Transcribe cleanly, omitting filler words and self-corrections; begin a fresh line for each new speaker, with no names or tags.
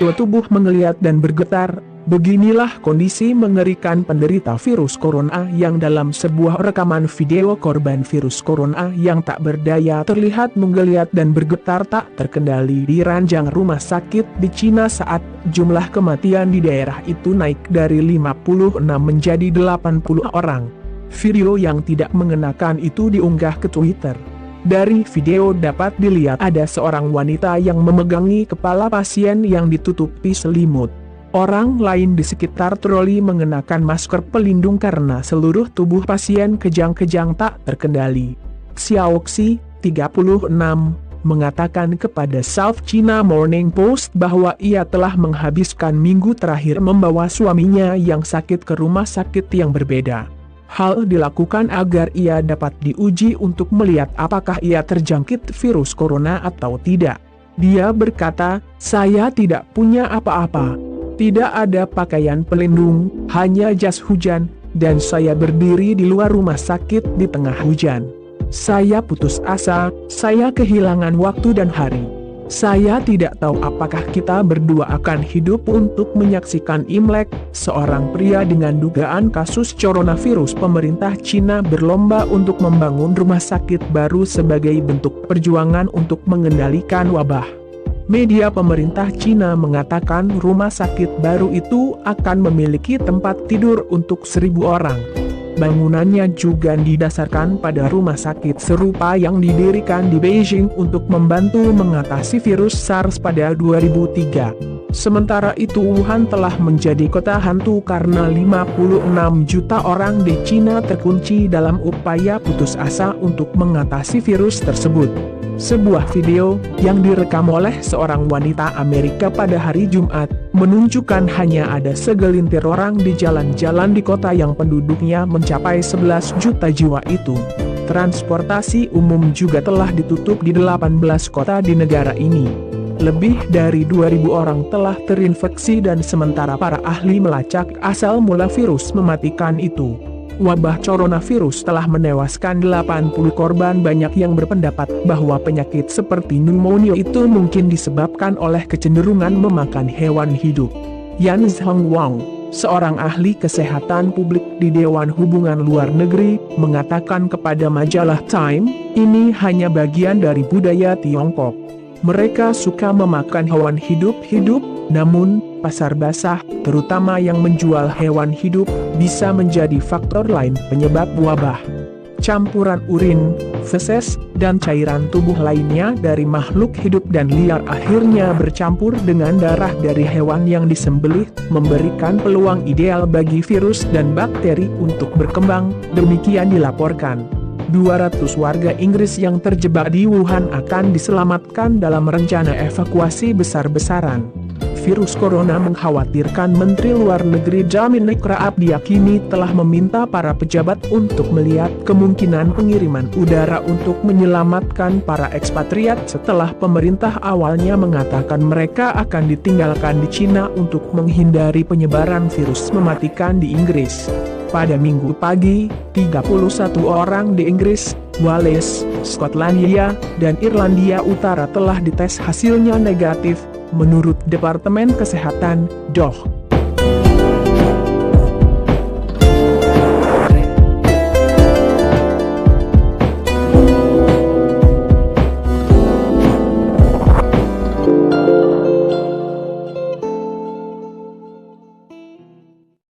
waktu tubuh menggeliat dan bergetar. Beginilah kondisi mengerikan penderita virus corona yang dalam sebuah rekaman video korban virus corona yang tak berdaya terlihat menggeliat dan bergetar tak terkendali di ranjang rumah sakit di Cina saat jumlah kematian di daerah itu naik dari 56 menjadi 80 orang. Video yang tidak mengenakan itu diunggah ke Twitter. Dari video dapat dilihat ada seorang wanita yang memegangi kepala pasien yang ditutupi selimut. Orang lain di sekitar troli mengenakan masker pelindung karena seluruh tubuh pasien kejang-kejang tak terkendali. Xiaoxi, 36, mengatakan kepada South China Morning Post bahwa ia telah menghabiskan minggu terakhir membawa suaminya yang sakit ke rumah sakit yang berbeda. Hal dilakukan agar ia dapat diuji untuk melihat apakah ia terjangkit virus corona atau tidak. Dia berkata, "Saya tidak punya apa-apa. Tidak ada pakaian pelindung, hanya jas hujan, dan saya berdiri di luar rumah sakit di tengah hujan. Saya putus asa, saya kehilangan waktu dan hari. Saya tidak tahu apakah kita berdua akan hidup untuk menyaksikan Imlek." Seorang pria dengan dugaan kasus coronavirus. Pemerintah Cina berlomba untuk membangun rumah sakit baru sebagai bentuk perjuangan untuk mengendalikan wabah. Media pemerintah Cina mengatakan rumah sakit baru itu akan memiliki tempat tidur untuk 1.000 orang. Bangunannya juga didasarkan pada rumah sakit serupa yang didirikan di Beijing untuk membantu mengatasi virus SARS pada 2003. Sementara itu Wuhan telah menjadi kota hantu karena 56 juta orang di Cina terkunci dalam upaya putus asa untuk mengatasi virus tersebut. Sebuah video yang direkam oleh seorang wanita Amerika pada hari Jumat menunjukkan hanya ada segelintir orang di jalan-jalan di kota yang penduduknya mencapai 11 juta jiwa itu. Transportasi umum juga telah ditutup di 18 kota di negara ini. Lebih dari 2.000 orang telah terinfeksi dan sementara para ahli melacak asal mula virus mematikan itu. Wabah coronavirus telah menewaskan 80 korban. Banyak yang berpendapat bahwa penyakit seperti pneumonia itu mungkin disebabkan oleh kecenderungan memakan hewan hidup. Yan Zhongwang, seorang ahli kesehatan publik di Dewan Hubungan Luar Negeri, mengatakan kepada majalah Time, ini hanya bagian dari budaya Tiongkok. Mereka suka memakan hewan hidup-hidup, namun pasar basah, terutama yang menjual hewan hidup, bisa menjadi faktor lain penyebab wabah. Campuran urin, feses, dan cairan tubuh lainnya dari makhluk hidup dan liar akhirnya bercampur dengan darah dari hewan yang disembelih, memberikan peluang ideal bagi virus dan bakteri untuk berkembang, demikian dilaporkan. 200 warga Inggris yang terjebak di Wuhan akan diselamatkan dalam rencana evakuasi besar-besaran. Virus corona mengkhawatirkan. Menteri Luar Negeri Dominic Raab diyakini telah meminta para pejabat untuk melihat kemungkinan pengiriman udara untuk menyelamatkan para ekspatriat setelah pemerintah awalnya mengatakan mereka akan ditinggalkan di Cina untuk menghindari penyebaran virus mematikan di Inggris. Pada Minggu pagi, 31 orang di Inggris, Wales, Skotlandia, dan Irlandia Utara telah dites hasilnya negatif, menurut Departemen Kesehatan, DOH.